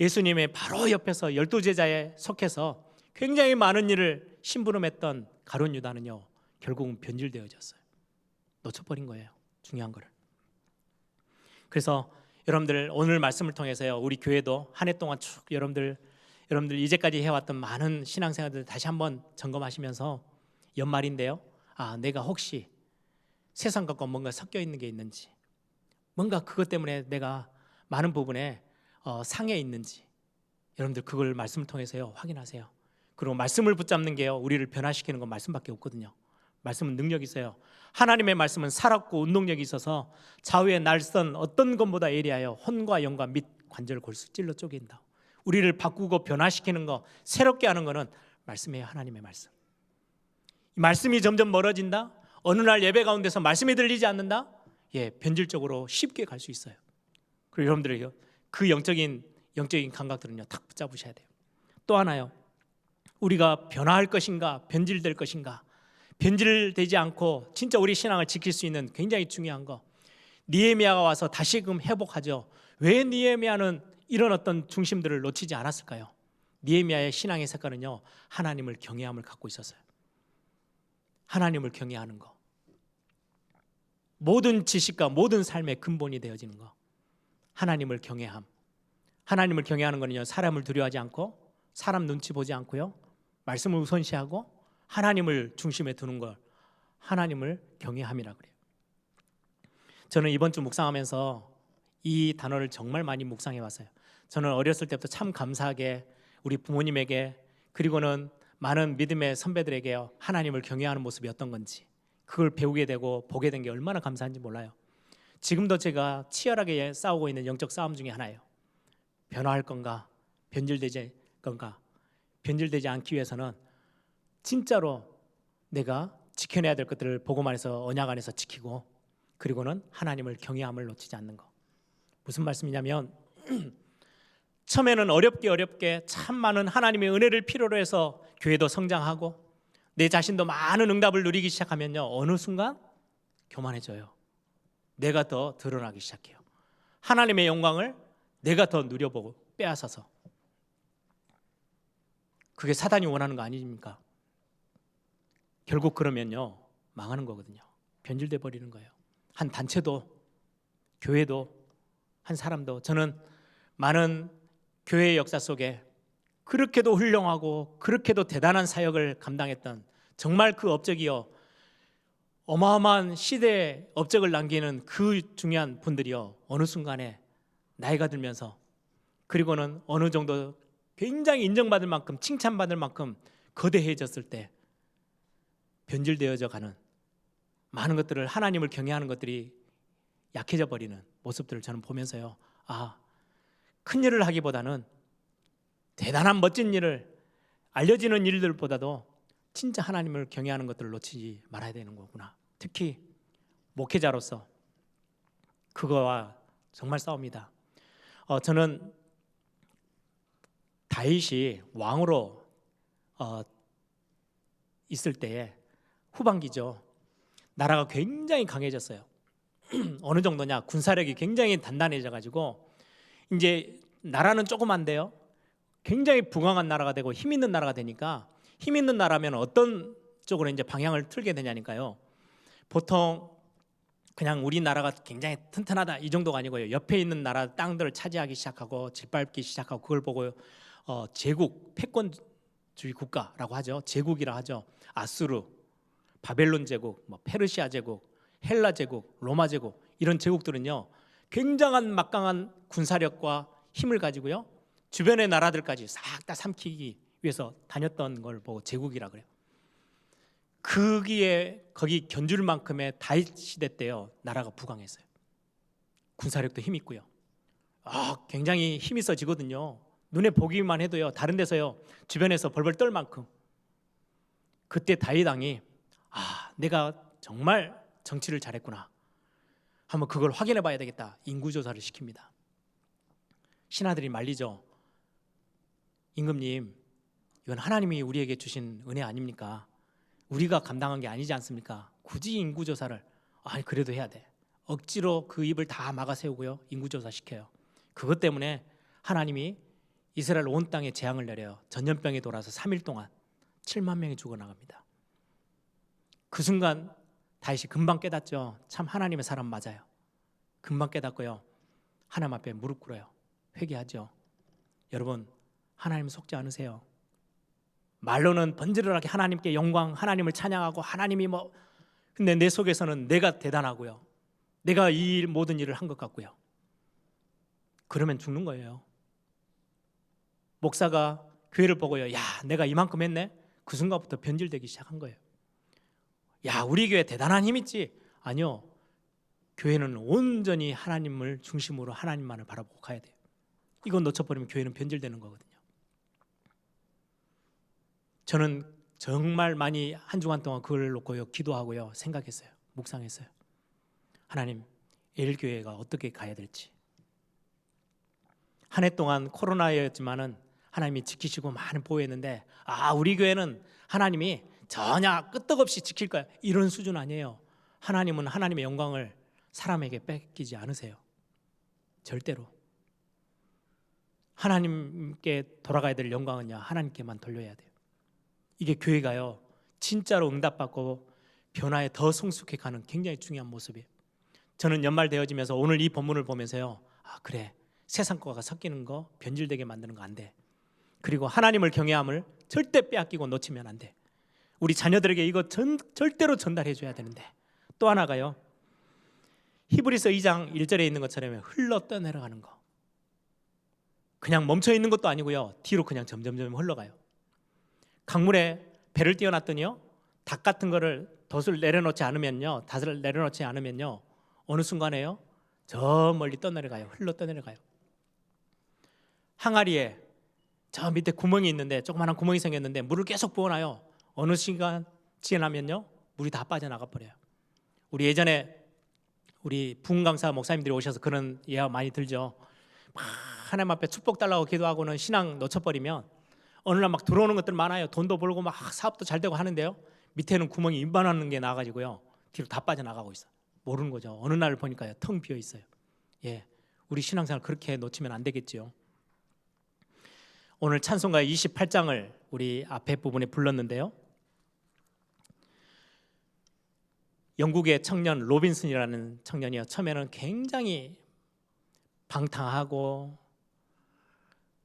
예수님의 바로 옆에서 12제자에 속해서 굉장히 많은 일을 심부름했던 가룟 유다는요, 결국은 변질되어졌어요. 놓쳐버린 거예요. 중요한 거를. 그래서 여러분들 오늘 말씀을 통해서요, 우리 교회도 한 해 동안 쭉 여러분들 이제까지 해왔던 많은 신앙생활들 다시 한번 점검하시면서, 연말인데요, 내가 혹시 세상 것과 뭔가 섞여 있는 게 있는지, 뭔가 그것 때문에 내가 많은 부분에 상해 있는지, 여러분들 그걸 말씀을 통해서요 확인하세요. 그리고 말씀을 붙잡는 게요, 우리를 변화시키는 건 말씀밖에 없거든요. 말씀은 능력이 있어요. 하나님의 말씀은 살았고 운동력이 있어서 좌우의 날선 어떤 것보다 예리하여 혼과 영과 및 관절을 골수 찔러 쪼갠다. 우리를 바꾸고 변화시키는 거, 새롭게 하는 거는 말씀이에요. 하나님의 말씀. 이 말씀이 점점 멀어진다. 어느 날 예배 가운데서 말씀이 들리지 않는다. 변질적으로 쉽게 갈 수 있어요. 그리고 여러분들이 그 영적인 감각들은요 탁 붙잡으셔야 돼요. 또 하나요, 우리가 변화할 것인가 변질될 것인가, 변질되지 않고 진짜 우리 신앙을 지킬 수 있는 굉장히 중요한 거, 느헤미야가 와서 다시금 회복하죠. 왜 느헤미야는 이런 어떤 중심들을 놓치지 않았을까요? 느헤미야의 신앙의 색깔은요, 하나님을 경외함을 갖고 있었어요. 하나님을 경외하는 거, 모든 지식과 모든 삶의 근본이 되어지는 거, 하나님을 경외함. 하나님을 경외하는 거는요, 사람을 두려워하지 않고 사람 눈치 보지 않고요, 말씀을 우선시하고 하나님을 중심에 두는 걸 하나님을 경외함이라 그래요. 저는 이번 주 묵상하면서 이 단어를 정말 많이 묵상해 왔어요. 저는 어렸을 때부터 참 감사하게 우리 부모님에게, 그리고는 많은 믿음의 선배들에게요, 하나님을 경외하는 모습이 어떤 건지, 그걸 배우게 되고 보게 된 게 얼마나 감사한지 몰라요. 지금도 제가 치열하게 싸우고 있는 영적 싸움 중에 하나예요. 변화할 건가, 변질되지 건가. 변질되지 않기 위해서는 진짜로 내가 지켜내야 될 것들을 복음 안에서, 언약 안에서 지키고, 그리고는 하나님을 경외함을 놓치지 않는 거. 무슨 말씀이냐면 처음에는 어렵게 참 많은 하나님의 은혜를 필요로 해서 교회도 성장하고 내 자신도 많은 응답을 누리기 시작하면요, 어느 순간 교만해져요. 내가 더 드러나기 시작해요. 하나님의 영광을 내가 더 누려보고 빼앗아서. 그게 사단이 원하는 거 아닙니까? 결국 그러면요, 망하는 거거든요. 변질돼 버리는 거예요. 한 단체도, 교회도, 한 사람도. 저는 많은 교회의 역사 속에 그렇게도 훌륭하고 그렇게도 대단한 사역을 감당했던, 정말 그 업적이요, 어마어마한 시대의 업적을 남기는 그 중요한 분들이요, 어느 순간에 나이가 들면서, 그리고는 어느 정도 굉장히 인정받을 만큼, 칭찬받을 만큼 거대해졌을 때 변질되어져 가는 많은 것들을, 하나님을 경외하는 것들이 약해져 버리는 모습들을 저는 보면서요, 큰 일을 하기보다는 대단한 멋진 일을, 알려지는 일들보다도 진짜 하나님을 경외하는 것들을 놓치지 말아야 되는 거구나. 특히 목회자로서 그거와 정말 싸웁니다. 저는 다윗이 왕으로 있을 때에 후반기죠. 나라가 굉장히 강해졌어요. 어느 정도냐, 군사력이 굉장히 단단해져 가지고 이제 나라는 조그만데요, 굉장히 부강한 나라가 되고 힘 있는 나라가 되니까, 힘 있는 나라면 어떤 쪽으로 이제 방향을 틀게 되냐니까요, 보통 그냥 우리나라가 굉장히 튼튼하다 이 정도가 아니고요, 옆에 있는 나라 땅들을 차지하기 시작하고 짓밟기 시작하고, 그걸 보고 제국, 패권주의 국가라고 하죠. 제국이라 하죠. 아수르, 바벨론 제국, 페르시아 제국, 헬라 제국, 로마 제국, 이런 제국들은요, 굉장한 막강한 군사력과 힘을 가지고요, 주변의 나라들까지 싹 다 삼키기 위해서 다녔던 걸 보고 제국이라 그래요. 거기 견줄 만큼의 다윗 시대 때요, 나라가 부강했어요. 군사력도 힘 있고요. 굉장히 힘이 있어지거든요. 눈에 보기만 해도요, 다른 데서요, 주변에서 벌벌 떨 만큼. 그때 다윗 왕이 내가 정말 정치를 잘했구나, 한번 그걸 확인해 봐야 되겠다. 인구조사를 시킵니다. 신하들이 말리죠. 임금님, 이건 하나님이 우리에게 주신 은혜 아닙니까? 우리가 감당한 게 아니지 않습니까? 굳이 인구조사를. 그래도 해야 돼. 억지로 그 입을 다 막아 세우고요, 인구조사 시켜요. 그것 때문에 하나님이 이스라엘 온 땅에 재앙을 내려요. 전염병이 돌아서 3일 동안 7만 명이 죽어나갑니다. 그 순간 다윗이 금방 깨닫죠. 참 하나님의 사람 맞아요. 금방 깨닫고요, 하나님 앞에 무릎 꿇어요. 회개하죠. 여러분, 하나님 속지 않으세요. 말로는 번지르르하게 하나님께 영광, 하나님을 찬양하고 하나님이 근데 내 속에서는 내가 대단하고요, 내가 이 모든 일을 한 것 같고요. 그러면 죽는 거예요. 목사가 교회를 보고요, 야, 내가 이만큼 했네? 그 순간부터 변질되기 시작한 거예요. 야, 우리 교회 대단한 힘 있지? 아니요. 교회는 온전히 하나님을 중심으로 하나님만을 바라보고 가야 돼요. 이건 놓쳐버리면 교회는 변질되는 거거든요. 저는 정말 많이 한 주간 동안 그걸 놓고요, 기도하고요, 생각했어요. 묵상했어요. 하나님, 에일교회가 어떻게 가야 될지. 한 해 동안 코로나였지만은 하나님이 지키시고 많은 보호했는데, 우리 교회는 하나님이 전혀 끄떡없이 지킬 거야, 이런 수준 아니에요. 하나님은 하나님의 영광을 사람에게 뺏기지 않으세요. 절대로. 하나님께 돌아가야 될 영광은요, 하나님께만 돌려야 돼요. 이게 교회가요, 진짜로 응답받고 변화에 더 성숙해가는 굉장히 중요한 모습이에요. 저는 연말 되어지면서 오늘 이 본문을 보면서요, 그래, 세상 거가 섞이는 거, 변질되게 만드는 거 안 돼. 그리고 하나님을 경외함을 절대 빼앗기고 놓치면 안 돼. 우리 자녀들에게 이거 절대로 전달해 줘야 되는데. 또 하나가요, 히브리서 2장 1절에 있는 것처럼 흘러 떠내려가는 거. 그냥 멈춰 있는 것도 아니고요, 뒤로 그냥 점점 흘러가요. 강물에 배를 띄워놨더니요, 닭 같은 거를 돛을 내려놓지 않으면요, 닷을 내려놓지 않으면요, 어느 순간에요, 저 멀리 떠내려가요. 흘러 떠내려가요. 항아리에 저 밑에 구멍이 있는데, 조그마한 구멍이 생겼는데 물을 계속 부어놔요. 어느 시간 지나면요, 물이 다 빠져나가 버려요. 우리 예전에 우리 부흥감사 목사님들이 오셔서 그런 예화 많이 들죠. 막 하나님 앞에 축복 달라고 기도하고는 신앙 놓쳐버리면 어느 날 막 들어오는 것들 많아요. 돈도 벌고 막 사업도 잘 되고 하는데요, 밑에는 구멍이 이만한 게 나가지고요, 뒤로 다 빠져나가고 있어요. 모르는 거죠. 어느 날 보니까요, 텅 비어 있어요. 예, 우리 신앙생활 그렇게 놓치면 안 되겠죠. 오늘 찬송가 28장을 우리 앞에 부분에 불렀는데요, 영국의 청년 로빈슨이라는 청년이요, 처음에는 굉장히 방탕하고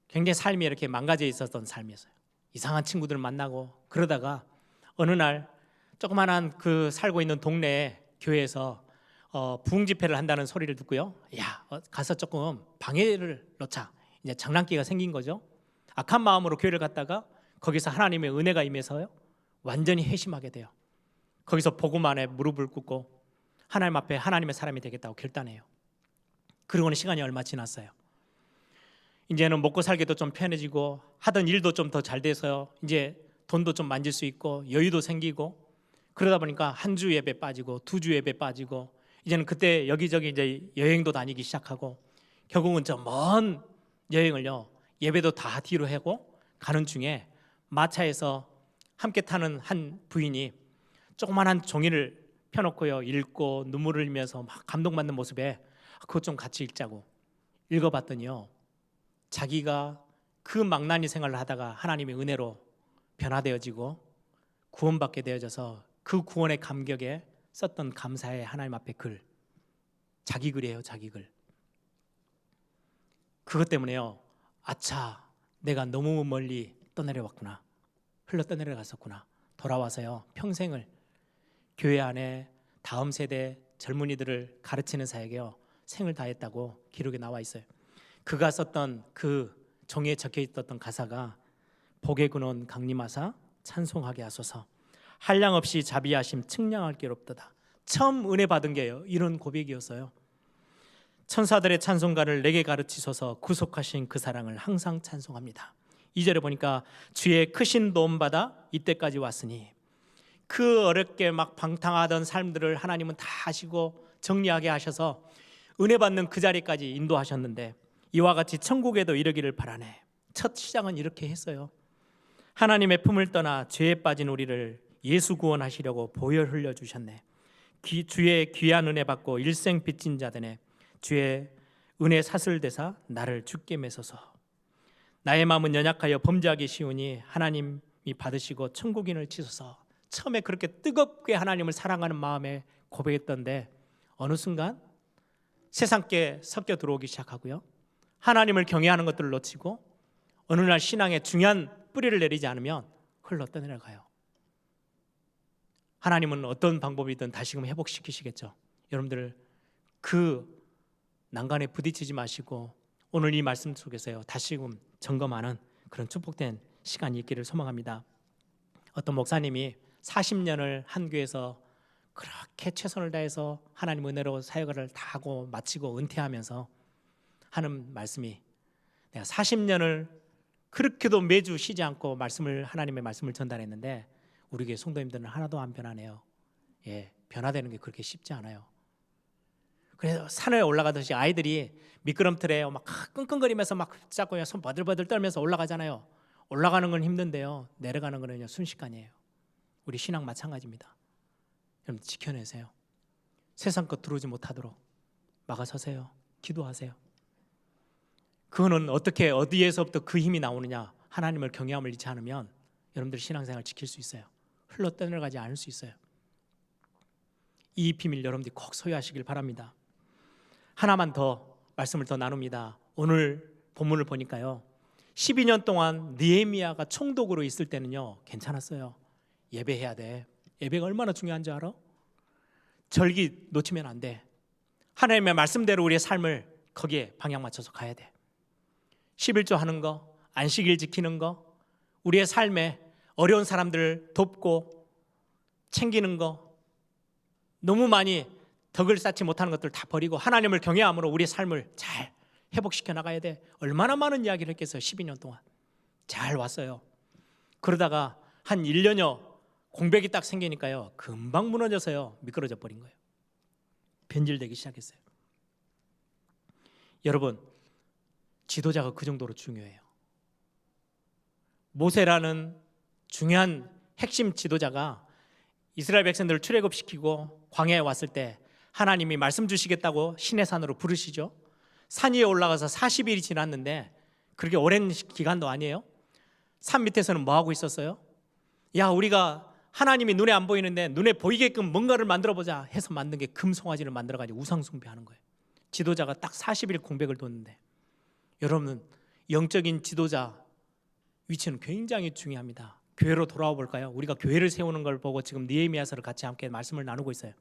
굉장히 삶이 이렇게 망가져 있었던 삶이었어요. 이상한 친구들 만나고 그러다가 어느 날 조그만한 그 살고 있는 동네에 교회에서 부흥 집회를 한다는 소리를 듣고요, 야, 가서 조금 방해를 놓자. 이제 장난기가 생긴 거죠. 악한 마음으로 교회를 갔다가 거기서 하나님의 은혜가 임해서요, 완전히 회심하게 돼요. 거기서 복음 안에 무릎을 꿇고 하나님 앞에 하나님의 사람이 되겠다고 결단해요. 그러고는 시간이 얼마 지났어요. 이제는 먹고 살기도 좀 편해지고 하던 일도 좀 더 잘 돼서 이제 돈도 좀 만질 수 있고 여유도 생기고, 그러다 보니까 한 주 예배 빠지고 두 주 예배 빠지고, 이제는 그때 여기저기 이제 여행도 다니기 시작하고, 결국은 저 먼 여행을요, 예배도 다 뒤로 하고 가는 중에 마차에서 함께 타는 한 부인이 조그만한 종이를 펴놓고요, 읽고 눈물을 흘리면서 막 감동받는 모습에 그것 좀 같이 읽자고 읽어봤더니요, 자기가 그 망나니 생활을 하다가 하나님의 은혜로 변화되어지고 구원받게 되어져서 그 구원의 감격에 썼던 감사의 하나님 앞에 글, 자기 글이에요. 자기 글. 그것 때문에요, 아차, 내가 너무 멀리 떠내려왔구나, 흘러 떠내려갔었구나, 돌아와서요 평생을 교회 안에 다음 세대 젊은이들을 가르치는 사역에요 생을 다했다고 기록에 나와 있어요. 그가 썼던 그 종이에 적혀 있었던 가사가 복의 근원 강림하사 찬송하게 하소서, 한량없이 자비하심 측량할 길 없도다. 처음 은혜 받은 게요, 이런 고백이었어요. 천사들의 찬송가를 내게 가르치소서, 구속하신 그 사랑을 항상 찬송합니다. 2절에 보니까 주의 크신 도움 받아 이때까지 왔으니, 그 어렵게 막 방탕하던 삶들을 하나님은 다 하시고 정리하게 하셔서 은혜 받는 그 자리까지 인도하셨는데, 이와 같이 천국에도 이르기를 바라네. 첫 시작은 이렇게 했어요. 하나님의 품을 떠나 죄에 빠진 우리를 예수 구원하시려고 보혈 흘려주셨네. 주의 귀한 은혜 받고 일생 빚진 자 되네. 주의 은혜 사슬대사 나를 주께 메소서. 나의 마음은 연약하여 범죄하기 쉬우니 하나님이 받으시고 천국인을 치소서. 처음에 그렇게 뜨겁게 하나님을 사랑하는 마음에 고백했던데, 어느 순간 세상께 섞여 들어오기 시작하고요, 하나님을 경외하는 것들을 놓치고 어느 날 신앙에 중요한 뿌리를 내리지 않으면 흘러 떠내려가요. 하나님은 어떤 방법이든 다시금 회복시키시겠죠. 여러분들 그 난간에 부딪히지 마시고 오늘 이 말씀 속에서요, 다시금 점검하는 그런 축복된 시간이 있기를 소망합니다. 어떤 목사님이 40년을 한 교회에서 그렇게 최선을 다해서 하나님 은혜로 사역을 다 하고 마치고 은퇴하면서 하는 말씀이, 내가 40년을 그렇게도 매주 쉬지 않고 하나님의 말씀을 전달했는데 우리 교회 성도님들은 하나도 안 변하네요. 예, 변화되는 게 그렇게 쉽지 않아요. 그래서 산에 올라가듯이 아이들이 미끄럼틀에 막 끙끙거리면서 막 잡고 손 버들버들 떨면서 올라가잖아요. 올라가는 건 힘든데요, 내려가는 거는요 순식간이에요. 우리 신앙 마찬가지입니다. 여러분 지켜내세요. 세상 것 들어오지 못하도록 막아서세요. 기도하세요. 그거는 어떻게 어디에서부터 그 힘이 나오느냐, 하나님을 경외함을 잃지 않으면 여러분들 신앙생활 지킬 수 있어요. 흘러 떠내려가지 않을 수 있어요. 이 비밀 여러분들이 꼭 소유하시길 바랍니다. 하나만 더 말씀을 더 나눕니다. 오늘 본문을 보니까요, 12년 동안 느헤미야가 총독으로 있을 때는요 괜찮았어요. 예배해야 돼. 예배가 얼마나 중요한 줄 알아? 절기 놓치면 안 돼. 하나님의 말씀대로 우리의 삶을 거기에 방향 맞춰서 가야 돼. 11조 하는 거, 안식일 지키는 거, 우리의 삶에 어려운 사람들을 돕고 챙기는 거, 너무 많이 덕을 쌓지 못하는 것들 다 버리고 하나님을 경외함으로 우리의 삶을 잘 회복시켜 나가야 돼. 얼마나 많은 이야기를 했겠어요. 12년 동안 잘 왔어요. 그러다가 한 1년여 공백이 딱 생기니까요, 금방 무너져서요 미끄러져 버린 거예요. 변질되기 시작했어요. 여러분, 지도자가 그 정도로 중요해요. 모세라는 중요한 핵심 지도자가 이스라엘 백성들을 출애굽시키고 광야에 왔을 때 하나님이 말씀 주시겠다고 시내산으로 부르시죠. 산 위에 올라가서 40일이 지났는데 그렇게 오랜 기간도 아니에요. 산 밑에서는 뭐 하고 있었어요? 야, 우리가 하나님이 눈에 안 보이는데 눈에 보이게끔 뭔가를 만들어보자 해서 만든 게 금송아지를 만들어가지고 우상숭배하는 거예요. 지도자가 딱 40일 공백을 뒀는데, 여러분, 영적인 지도자 위치는 굉장히 중요합니다. 교회로 돌아와 볼까요? 우리가 교회를 세우는 걸 보고 지금 느헤미야서를 같이 함께 말씀을 나누고 있어요.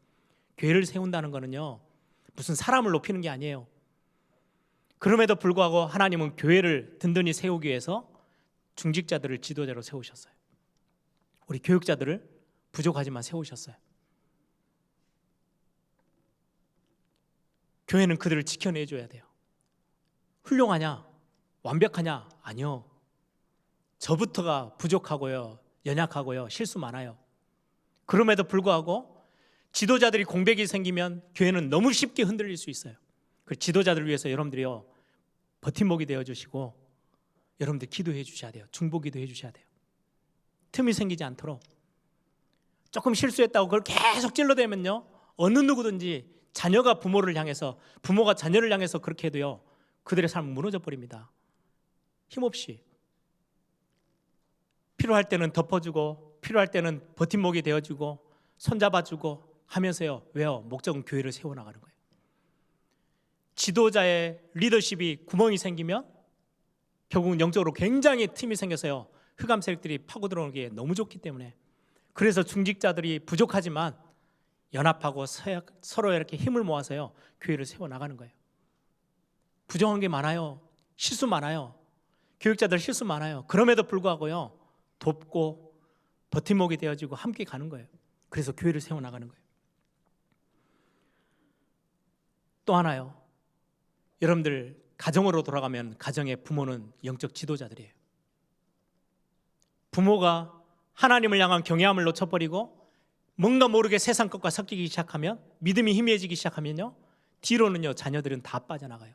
교회를 세운다는 거는요, 무슨 사람을 높이는 게 아니에요. 그럼에도 불구하고 하나님은 교회를 든든히 세우기 위해서 중직자들을 지도자로 세우셨어요. 우리 교육자들을 부족하지만 세우셨어요. 교회는 그들을 지켜내줘야 돼요. 훌륭하냐? 완벽하냐? 아니요. 저부터가 부족하고요, 연약하고요, 실수 많아요. 그럼에도 불구하고 지도자들이 공백이 생기면 교회는 너무 쉽게 흔들릴 수 있어요. 그 지도자들을 위해서 여러분들이요, 버팀목이 되어주시고 여러분들 기도해 주셔야 돼요. 중보기도 해 주셔야 돼요. 틈이 생기지 않도록. 조금 실수했다고 그걸 계속 찔러대면요, 어느 누구든지 자녀가 부모를 향해서, 부모가 자녀를 향해서 그렇게 해도요, 그들의 삶은 무너져 버립니다. 힘없이. 필요할 때는 덮어주고 필요할 때는 버팀목이 되어주고 손잡아주고 하면서요, 왜요? 목적은 교회를 세워나가는 거예요. 지도자의 리더십이 구멍이 생기면 결국은 영적으로 굉장히 틈이 생겨서요, 흑암 세력들이 파고 들어오기에 너무 좋기 때문에, 그래서 중직자들이 부족하지만 연합하고 서로 이렇게 힘을 모아서요, 교회를 세워나가는 거예요. 부정한 게 많아요. 실수 많아요. 교육자들 실수 많아요. 그럼에도 불구하고요, 돕고 버팀목이 되어지고 함께 가는 거예요. 그래서 교회를 세워나가는 거예요. 또 하나요, 여러분들 가정으로 돌아가면 가정의 부모는 영적 지도자들이에요. 부모가 하나님을 향한 경외함을 놓쳐버리고 뭔가 모르게 세상 것과 섞이기 시작하면, 믿음이 희미해지기 시작하면요, 뒤로는요 자녀들은 다 빠져나가요.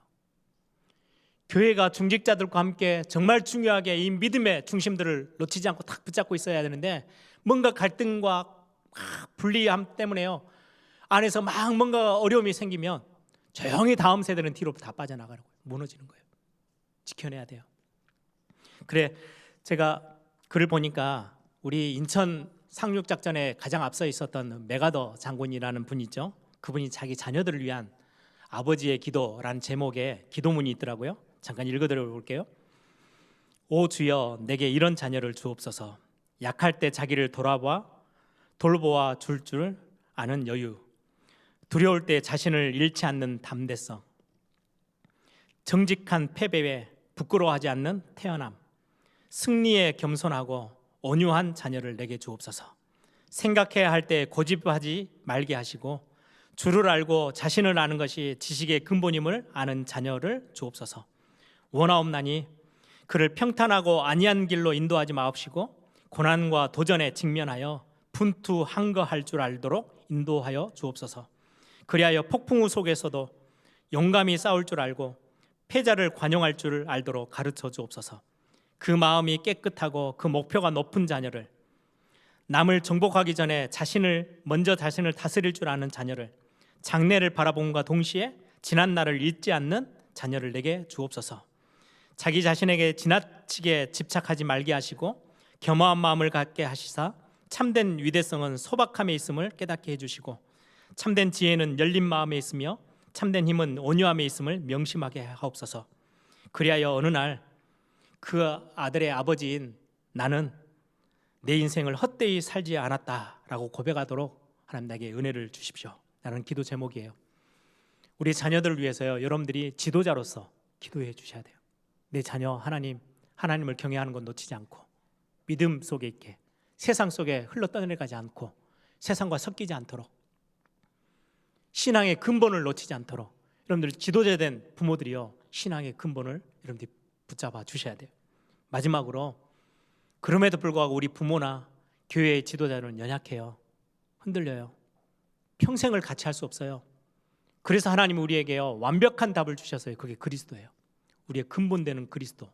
교회가 중직자들과 함께 정말 중요하게 이 믿음의 중심들을 놓치지 않고 탁 붙잡고 있어야 되는데, 뭔가 갈등과 분리함 때문에요, 안에서 막 뭔가 어려움이 생기면 조용히 다음 세대는 뒤로 다 빠져나가는 거예요. 무너지는 거예요. 지켜내야 돼요. 그래, 제가 글을 보니까 우리 인천 상륙작전에 가장 앞서 있었던 메가더 장군이라는 분이 있죠. 그분이 자기 자녀들을 위한 아버지의 기도라는 제목의 기도문이 있더라고요. 잠깐 읽어드려 볼게요. 오 주여, 내게 이런 자녀를 주옵소서. 약할 때 자기를 돌보아 줄 아는 여유, 두려울 때 자신을 잃지 않는 담대성, 정직한 패배에 부끄러워하지 않는 태어남, 승리에 겸손하고 온유한 자녀를 내게 주옵소서. 생각해야 할 때 고집하지 말게 하시고 주를 알고 자신을 아는 것이 지식의 근본임을 아는 자녀를 주옵소서. 원하옵나니 그를 평탄하고 안이한 길로 인도하지 마옵시고 고난과 도전에 직면하여 분투항거할 줄 알도록 인도하여 주옵소서. 그리하여 폭풍우 속에서도 용감히 싸울 줄 알고 패자를 관용할 줄 알도록 가르쳐 주옵소서. 그 마음이 깨끗하고 그 목표가 높은 자녀를, 남을 정복하기 전에 먼저 자신을 다스릴 줄 아는 자녀를, 장래를 바라봄과 동시에 지난 날을 잊지 않는 자녀를 내게 주옵소서. 자기 자신에게 지나치게 집착하지 말게 하시고 겸허한 마음을 갖게 하시사 참된 위대성은 소박함에 있음을 깨닫게 해주시고 참된 지혜는 열린 마음에 있으며 참된 힘은 온유함에 있음을 명심하게 하옵소서. 그리하여 어느 날 그 아들의 아버지인 나는 내 인생을 헛되이 살지 않았다라고 고백하도록 하나님 나에게 은혜를 주십시오. 라는 기도 제목이에요. 우리 자녀들을 위해서요, 여러분들이 지도자로서 기도해 주셔야 돼요. 내 자녀 하나님을 경외하는 건 놓치지 않고 믿음 속에 있게, 세상 속에 흘러 떠내려가지 않고 세상과 섞이지 않도록 신앙의 근본을 놓치지 않도록 여러분들 지도자 된 부모들이요, 신앙의 근본을 여러분들이 붙잡아 주셔야 돼요. 마지막으로, 그럼에도 불구하고 우리 부모나 교회의 지도자는 연약해요. 흔들려요. 평생을 같이 할 수 없어요. 그래서 하나님이 우리에게요, 완벽한 답을 주셨어요. 그게 그리스도예요. 우리의 근본되는 그리스도.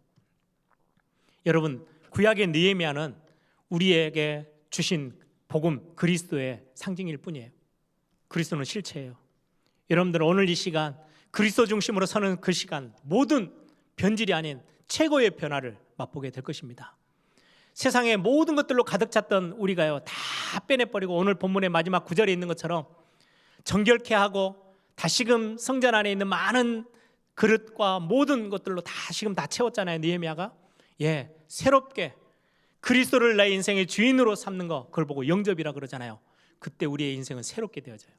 여러분, 구약의 느헤미야는 우리에게 주신 복음 그리스도의 상징일 뿐이에요. 그리스도는 실체예요. 여러분들 오늘 이 시간 그리스도 중심으로 서는 그 시간, 모든 변질이 아닌 최고의 변화를 맛보게 될 것입니다. 세상의 모든 것들로 가득 찼던 우리가요, 다 빼내버리고 오늘 본문의 마지막 9절에 있는 것처럼 정결케 하고 다시금 성전 안에 있는 많은 그릇과 모든 것들로 다시금 다 채웠잖아요, 느헤미야가. 새롭게 그리스도를 내 인생의 주인으로 삼는 거, 그걸 보고 영접이라 그러잖아요. 그때 우리의 인생은 새롭게 되어져요.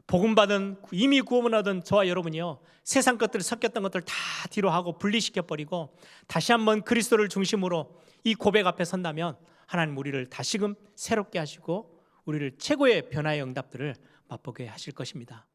복음 받은, 이미 구원 얻은 저와 여러분이요, 세상 것들, 섞였던 것들 다 뒤로 하고 분리시켜 버리고 다시 한번 그리스도를 중심으로 이 고백 앞에 선다면 하나님 우리를 다시금 새롭게 하시고 우리를 최고의 변화의 응답들을 맛보게 하실 것입니다.